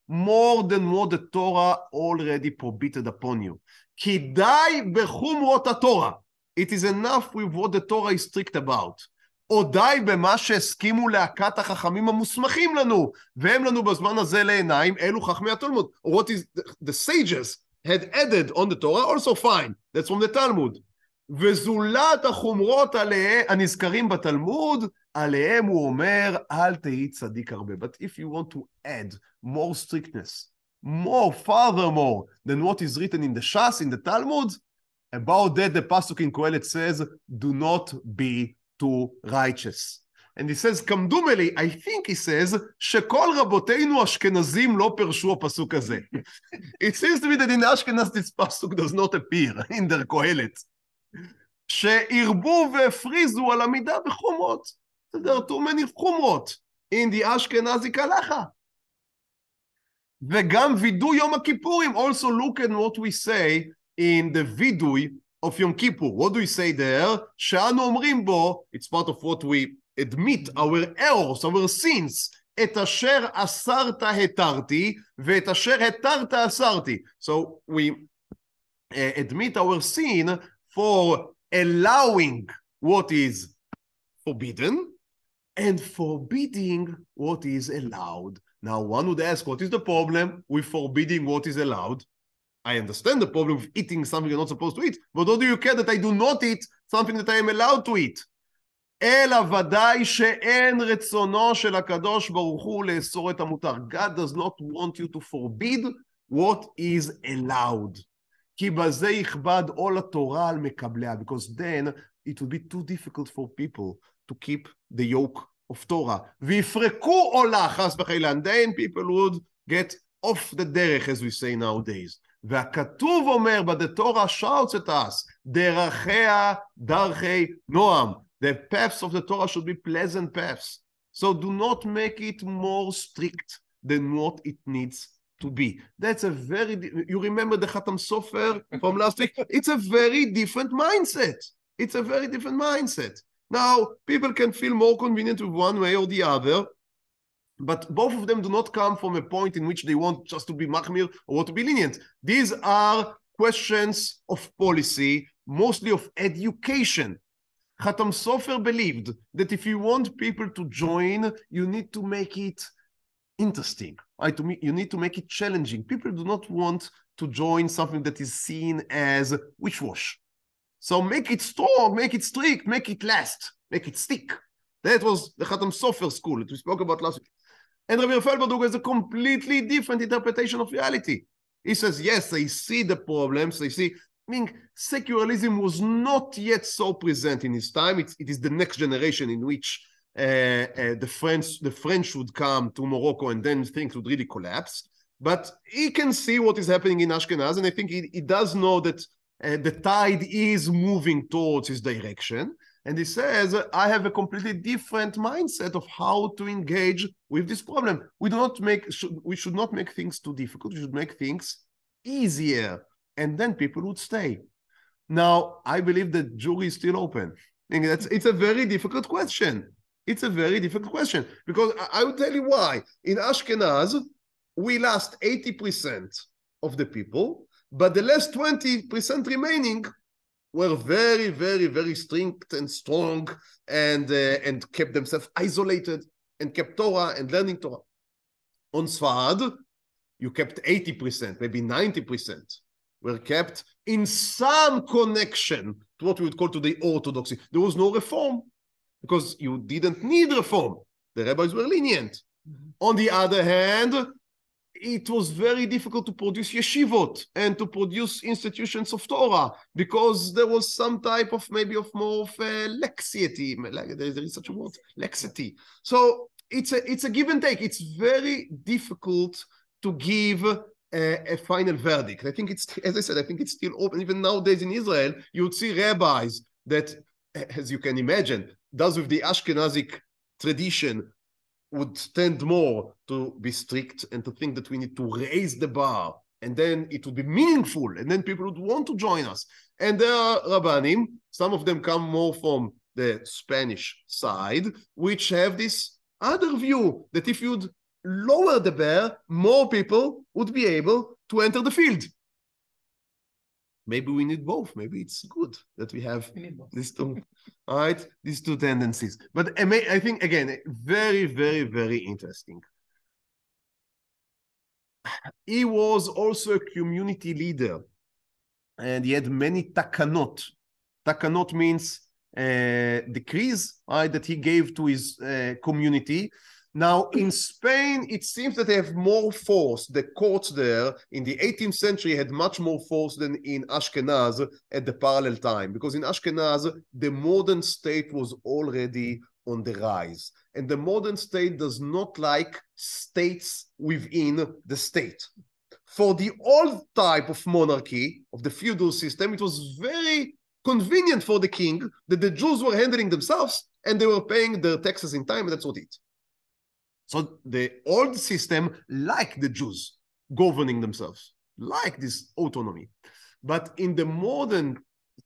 more than what the Torah already prohibited upon you. כי די בחומרות התורה. It is enough with what the Torah is strict about. או די במה שהסכימו להקת החכמים המוסמכים לנו, והם לנו בזמן הזה לעיניים, אלו חכמי התלמוד. Or what is the sages had added on the Torah, also fine. That's from the Talmud. וזולת החומרות הנזכרים בתלמוד, עליהם הוא אומר, אל תהי צדיק הרבה. But if you want to add more strictness, more, furthermore, than what is written in the Shas, in the Talmud, about that, the pasuk in Kohelet says, do not be too righteous. And he says, כמדומלי, I think he says, שכל רבותינו אשכנזים לא פרשו הפסוק הזה. It seems to me that in Ashkenaz this pasuk does not appear in their Kohelet. שהרבו והפריזו על עמידה בחומות. There are too many חומות in the Ashkenazi halacha. וגם וידוי יום הכיפורים. Also look at what we say in the vidui of Yom Kippur. What do we say there? שאנו אומרים בו, it's part of what we admit, our errors, our sins, את אשר אסרת התרתי, ואת אשר התרת אסרתי. So we admit our sin for allowing what is forbidden, and forbidding what is allowed. Now one would ask, what is the problem with forbidding what is allowed? I understand the problem of eating something you're not supposed to eat, but what do you care that I do not eat something that I am allowed to eat? אלא ודאי שאין רצונו של הקדוש ברוך הוא לאסור את המותר. God does not want you to forbid what is allowed. כי בזה יכבד עול התורה על מקבליה, because then it will be too difficult for people to keep the yoke of Torah. ויפרקו עולה חס וחלילה, and then people would get off the דרך, as we say nowadays. והכתוב אומר, but the Torah shouts at us, דרכיה דרכי נועם. The paths of the Torah should be pleasant paths. So do not make it more strict than what it needs to be. That's a very, you remember the Khatam Sofer from last week? It's a very different mindset. It's a very different mindset. Now, people can feel more convenient with one way or the other, but both of them do not come from a point in which they want just to be machmir or to be lenient. These are questions of policy, mostly of education. Khatam Sofer believed that if you want people to join, you need to make it interesting. Right? You need to make it challenging. People do not want to join something that is seen as wish-wash, So make it strong, make it strict, make it last, make it stick. That was the Khatam Sofer school that we spoke about last week. And Rabbi Raphael Berdugo has a completely different interpretation of reality. He says, yes, they see the problems, they see, meaning secularism was not yet so present in his time. It is the next generation in which the French would come to Morocco and then things would really collapse. But he can see what is happening in Ashkenaz, and I think he does know that the tide is moving towards his direction. And he says, I have a completely different mindset of how to engage with this problem. We should not make things too difficult. We should make things easier, and then people would stay. Now, I believe the jury is still open. It's a very difficult question. It's a very difficult question, because I will tell you why. In Ashkenaz, we lost 80% of the people, but the last 20% remaining were very, very, very strict and strong, and kept themselves isolated and kept Torah and learning Torah. On Sfard, you kept 80%, maybe 90% were kept in some connection to what we would call today orthodoxy. There was no reform because you didn't need reform. The rabbis were lenient. On the other hand, it was very difficult to produce yeshivot and to produce institutions of Torah because there was some type of maybe of more of laxity. There is such a word, laxity. So it's a give and take. It's very difficult to give a final verdict. I think it's, as I said, I think it's still open. Even nowadays in Israel, you would see rabbis that, as you can imagine, those with the Ashkenazic tradition would tend more to be strict and to think that we need to raise the bar, and then it would be meaningful, and then people would want to join us. And there are Rabbanim, some of them come more from the Spanish side, which have this other view that if you'd lower the bar, more people would be able to enter the field. Maybe we need both. Maybe it's good that we have these two, all right, these two tendencies. But I think, again, very, very, very interesting. He was also a community leader, and he had many takanot. Takanot means decrees, right, that he gave to his community. Now, in Spain, it seems that they have more force. The courts there in the 18th century had much more force than in Ashkenaz at the parallel time, because in Ashkenaz, the modern state was already on the rise. And the modern state does not like states within the state. For the old type of monarchy, of the feudal system, it was very convenient for the king that the Jews were handling themselves and they were paying their taxes in time, and that's what it. So the old system liked the Jews governing themselves, like this autonomy. But in the modern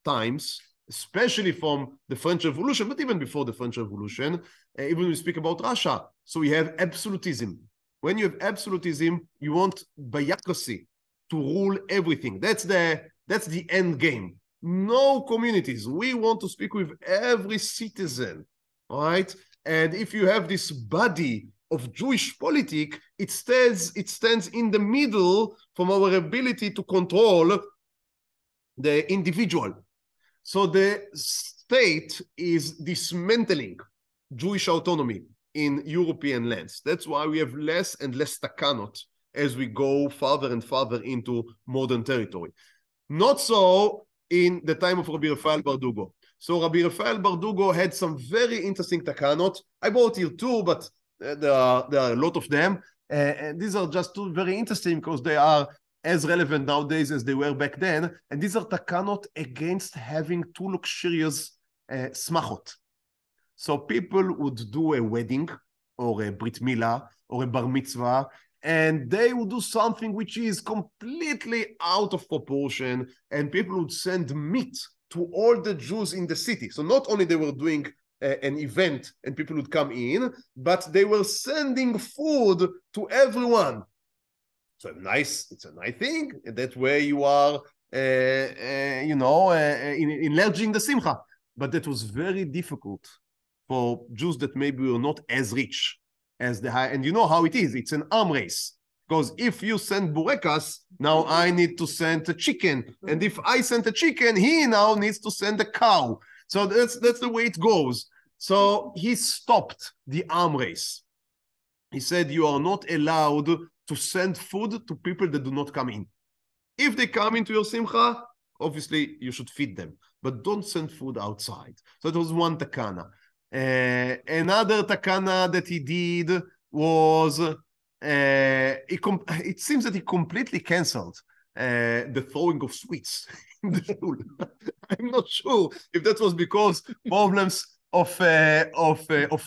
times, especially from the French Revolution, but even before the French Revolution, even when we speak about Russia, so we have absolutism. When you have absolutism, you want bureaucracy to rule everything. That's the end game. No communities. We want to speak with every citizen, all right? And if you have this body of Jewish politics, it stands in the middle from our ability to control the individual. So the state is dismantling Jewish autonomy in European lands. That's why we have less and less takanot as we go farther and farther into modern territory. Not so in the time of Rabbi Raphael Berdugo. So Rabbi Raphael Berdugo had some very interesting takanot. I brought here two, but there are a lot of them. And these are just two very interesting because they are as relevant nowadays as they were back then. And these are takanot against having too luxurious smachot. So people would do a wedding or a brit milah or a bar mitzvah, and they would do something which is completely out of proportion, and people would send meat to all the Jews in the city. So not only they were doing an event and people would come in, but they were sending food to everyone. So it's a nice thing. That way you are, enlarging the simcha. But that was very difficult for Jews that maybe were not as rich as the high. And you know how it is. It's an arm race. because if you send burekas, now I need to send a chicken, and if I send a chicken, he now needs to send a cow. So that's the way it goes. So he stopped the arm race. He said, you are not allowed to send food to people that do not come in. If they come into your simcha, obviously you should feed them, but don't send food outside. So it was one takana. Another takana that he did was, it seems that he completely canceled the throwing of sweets in the shul. I'm not sure if that was because problems of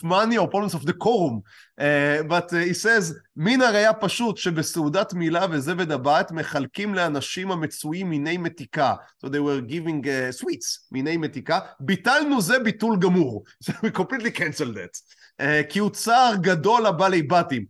money or problems of the quorum. But he says, מן הראיה פשוט שבסעודת מילה וזבד הבת מחלקים לאנשים המצויים מיני מתיקה. So they were giving sweets, מיני מתיקה. ביטלנו זה ביטול גמור. So we completely canceled that. כי הוא צער גדול לבעלי בתים.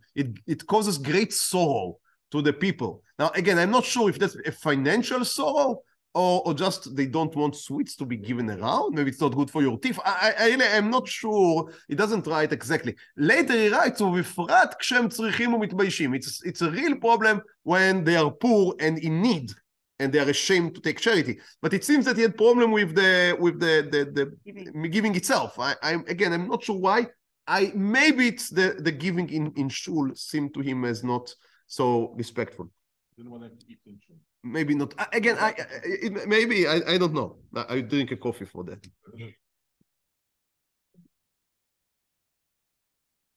It causes great sorrow to the people. Now, again, I'm not sure if that's a financial sorrow or just they don't want sweets to be given around. Maybe it's not good for your teeth. I'm not sure. It doesn't write exactly. Later he writes, ובפרט כשהם צריכים ומתביישים. It's a real problem when they are poor and in need and they are ashamed to take charity. But it seems that he had problem with the giving itself. I'm not sure why. Maybe it's the giving in shul seemed to him as not so respectful. Didn't want to eat in shul. Maybe not. Again, maybe I don't know. I drink a coffee for that.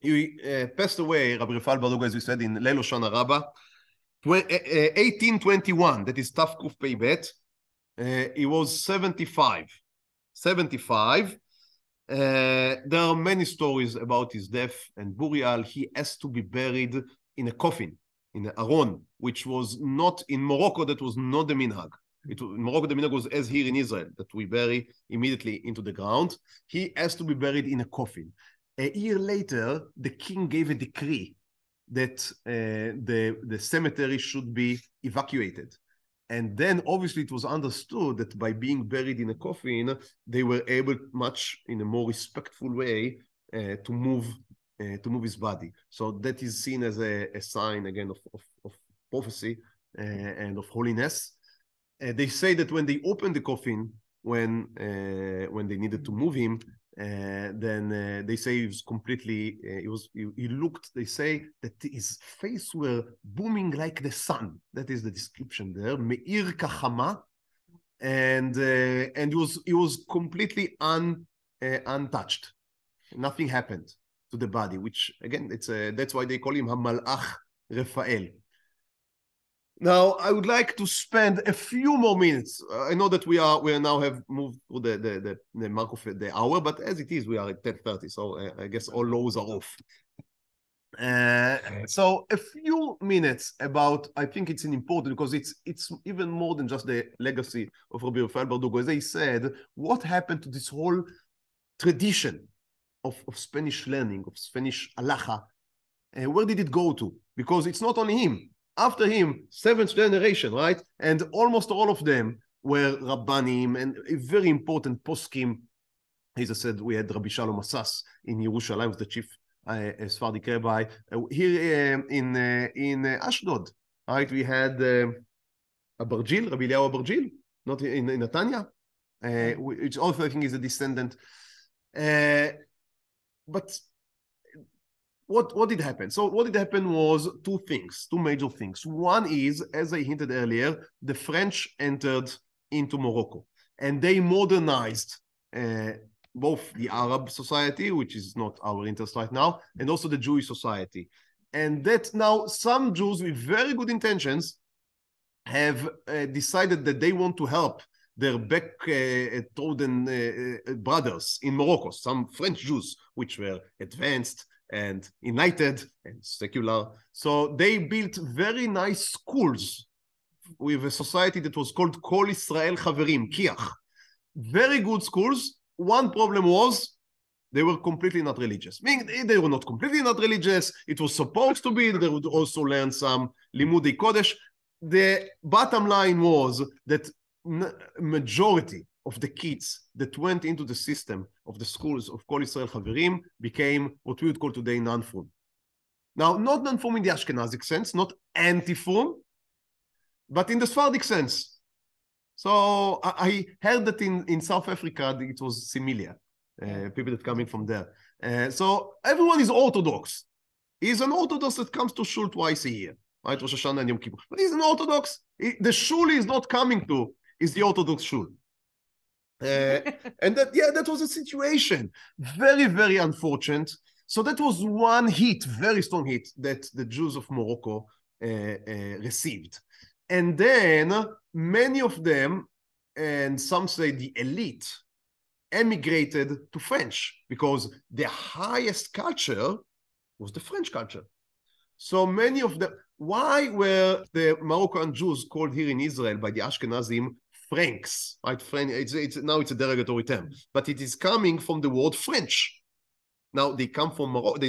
He passed away, Rabbi Raphael Berdugo, as we said, in Leil Hoshana Rabbah, 1821. That is Taf Kuf Pei Bet. He was 75. 75. There are many stories about his death and burial. He has to be buried in a coffin, in a aron, which was not in Morocco. That was not the minhag. In Morocco, the minhag was as here in Israel, that we bury immediately into the ground. He has to be buried in a coffin. A year later, the king gave a decree that the cemetery should be evacuated. And then obviously it was understood that by being buried in a coffin, they were able much in a more respectful way to move his body. So that is seen as a sign again of prophecy and of holiness. They say that when they opened the coffin, when they needed to move him, then they say he was completely, he looked, they say that his face were booming like the sun. That is the description there. Me'ir kachama. And he was completely untouched. Nothing happened to the body, which again, that's why they call him Malach Raphael. Now, I would like to spend a few more minutes. I know that we now have moved through the mark of the hour, but as it is, we are at 10:30, so I guess all laws are off. So a few minutes about, I think it's important because it's even more than just the legacy of Rabbi Raphael Berdugo. As I said, what happened to this whole tradition of Spanish learning, of Spanish halacha? Where did it go to? Because it's not only him. After him, 7th generation, right? And almost all of them were Rabbanim and a very important poskim. As I said, we had Rabbi Shalom Assas in Yerushalayim, was the chief Sephardic rabbi. Here in Ashdod, right? We had Abargil, Rabbi Eliyahu Abargil, not in Netanya, which also I think is a descendant. But what did happen? So what did happen was two major things. One is, as I hinted earlier, the French entered into Morocco and they modernized both the Arab society, which is not our interest right now, and also the Jewish society. And that now some Jews with very good intentions have decided that they want to help their back-trodden brothers in Morocco, some French Jews, which were advanced and enlightened and secular. So they built very nice schools with a society that was called Kol Israel Chaverim, Kiach. Very good schools. One problem was they were completely not religious. Meaning they were not completely not religious. It was supposed to be. They would also learn some Limudei Kodesh. The bottom line was that majority of the kids that went into the system of the schools of Kol Israel Chaverim became what we would call today non-frum. Now, not non-form in the Ashkenazic sense, not anti-form, but in the Sephardic sense. So I heard that in South Africa it was similar, people that coming from there. So everyone is Orthodox. He's an Orthodox that comes to shul twice a year, right? Rosh Hashanah and Yom Kippur. But he's an Orthodox. The shul he's not coming to is the Orthodox shul. And that was a situation. Very, very unfortunate. So that was one hit, very strong hit, that the Jews of Morocco received. And then many of them, and some say the elite, emigrated to French because the highest culture was the French culture. So many of them, why were the Moroccan Jews called here in Israel by the Ashkenazim Franks? Right? Now it's a derogatory term, but it is coming from the word French. Now they come from Morocco.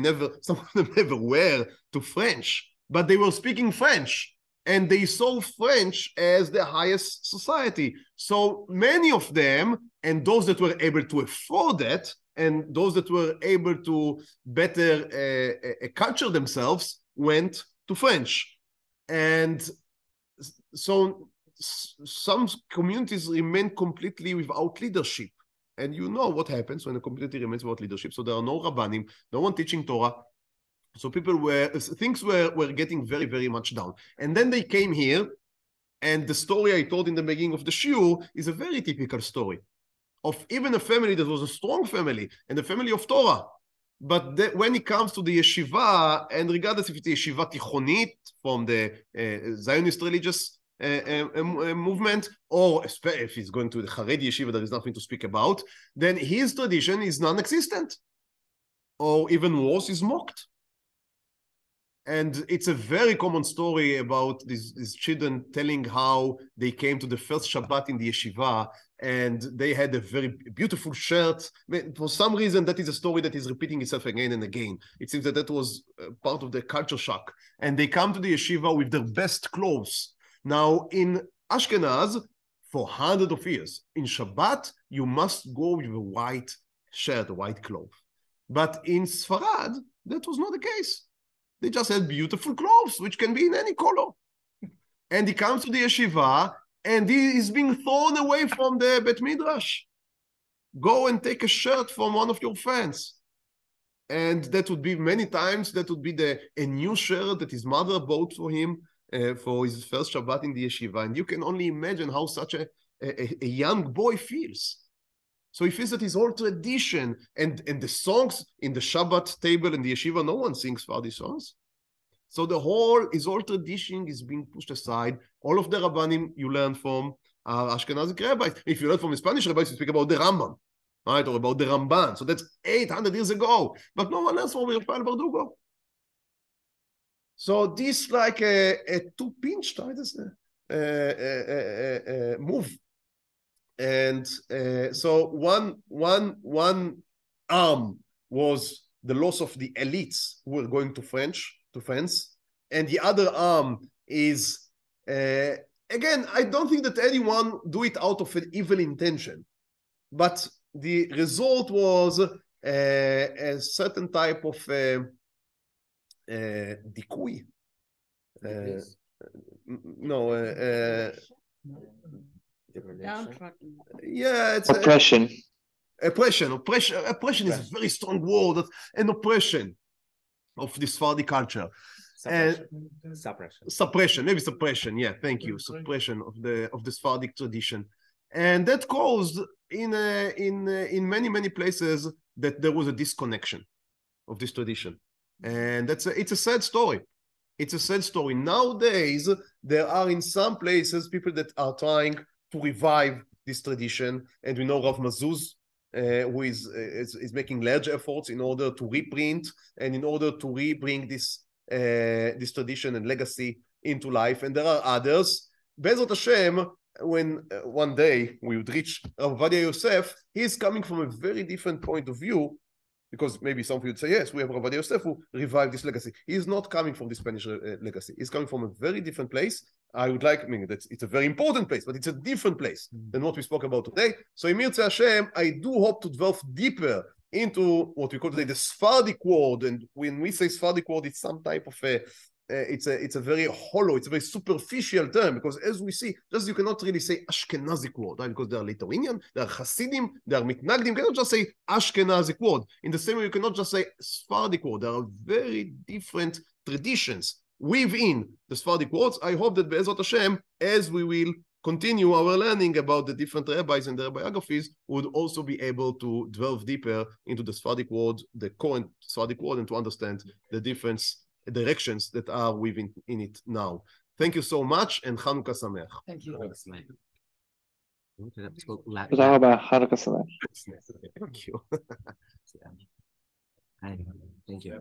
Some of them never were to French, but they were speaking French, and they saw French as the highest society. So many of them, and those that were able to afford that, and those that were able to better culture themselves, went to French. And so some communities remain completely without leadership. And you know what happens when a community remains without leadership. So there are no rabbanim, no one teaching Torah. So things were getting very, very much down. And then they came here, and the story I told in the beginning of the shiur is a very typical story of even a family that was a strong family, and a family of Torah. But when it comes to the yeshiva, and regardless if it's a yeshiva tichonit from the Zionist religious movement, or if it's going to the Haredi yeshiva, there is nothing to speak about, then his tradition is non-existent, or even worse, is mocked. And it's a very common story about these children telling how they came to the first Shabbat in the yeshiva, and they had a very beautiful shirt. For some reason, that is a story that is repeating itself again and again. It seems that was part of the culture shock. And they come to the yeshiva with their best clothes. Now, in Ashkenaz, for hundreds of years, in Shabbat, you must go with a white shirt, a white cloth. But in Sfarad, that was not the case. They just had beautiful clothes, which can be in any color. And he comes to the yeshiva, and he is being thrown away from the Bet Midrash. Go and take a shirt from one of your friends. And that would be many times, that would be a new shirt that his mother bought for him for his first Shabbat in the yeshiva. And you can only imagine how such a young boy feels. So he feels that his whole tradition and the songs in the Shabbat table in the yeshiva, no one sings Sephardi songs. So his whole tradition is being pushed aside. All of the Rabbanim you learn from are Ashkenazic rabbis. If you learn from Spanish rabbis, you speak about the Rambam, right? Or about the Ramban. So that's 800 years ago. But no one learns from Raphael Berdugo. So this like a two-pinch move. And so one arm was the loss of the elites who were going to France, and the other arm is again, I don't think that anyone do it out of an evil intention, but the result was a certain type of dikui. Yeah, it's oppression. Oppression is a very strong word. An oppression of this Sephardi culture. Suppression. Maybe suppression. Yeah, thank you. Suppression of the Sephardic tradition, and that caused in many places that there was a disconnection of this tradition, and it's a sad story. It's a sad story. Nowadays, there are in some places people that are trying to revive this tradition, and we know Rav Mazuz, who is making large efforts in order to reprint and in order to rebring this tradition and legacy into life. And there are others. Bezrat Hashem, when one day we would reach Rav Ovadia Yosef, he is coming from a very different point of view, because maybe some of you would say, yes, we have Rav Ovadia Yosef who revived this legacy. He is not coming from the Spanish legacy. He's coming from a very different place. It's a very important place, but it's a different place than what we spoke about today. So in Mirza Hashem, I do hope to delve deeper into what we call today the Sephardic world. And when we say Sephardic world, it's some type of it's a very hollow, it's a very superficial term, because as we see, just you cannot really say Ashkenazic world, right? Because they are Lithuanian, they are Hasidim, they are Mitnagdim. You cannot just say Ashkenazic world. In the same way, you cannot just say Sephardic world. There are very different traditions within the Sephardic worlds. I hope that Be'ezrat Hashem, as we will continue our learning about the different rabbis and their biographies, would also be able to delve deeper into the Sephardic world, the current Sephardic world, and to understand the different directions that are within in it now. Thank you so much, and Chanukah Sameach. Thank you. תודה רבה, חנוכה שמח. Thank you. Thank you.